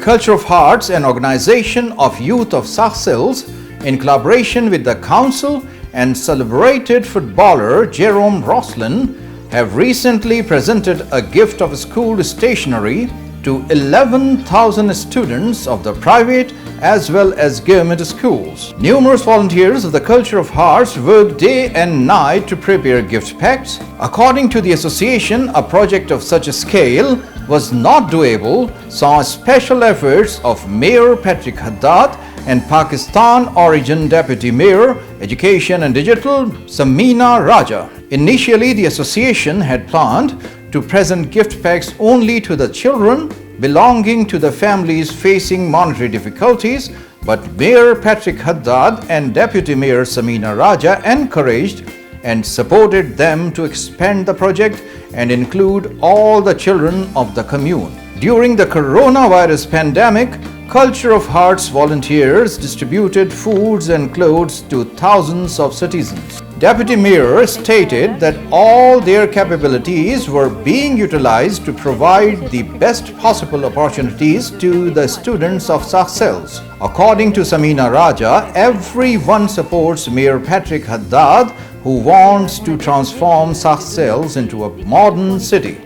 Culture of Hearts, an organization of youth of Sarcelles, in collaboration with the council and celebrated footballer Jerome Roslin, have recently presented a gift of school stationery to 11,000 students of the private as well as government schools. Numerous volunteers of the Culture of Hearts work day and night to prepare gift packs. According to the association, a project of such a scale was not doable, saw special efforts of Mayor Patrick Haddad and Pakistan origin Deputy Mayor, Education and Digital, Samina Raja. Initially, the association had planned to present gift packs only to the children belonging to the families facing monetary difficulties, but Mayor Patrick Haddad and Deputy Mayor Samina Raja encouraged and supported them to expand the project and include all the children of the commune. During the coronavirus pandemic, Culture of Hearts volunteers distributed foods and clothes to thousands of citizens. Deputy Mayor stated that all their capabilities were being utilized to provide the best possible opportunities to the students of Sarcelles. According to Samina Raja, everyone supports Mayor Patrick Haddad, who wants to transform Sarcelles into a modern city.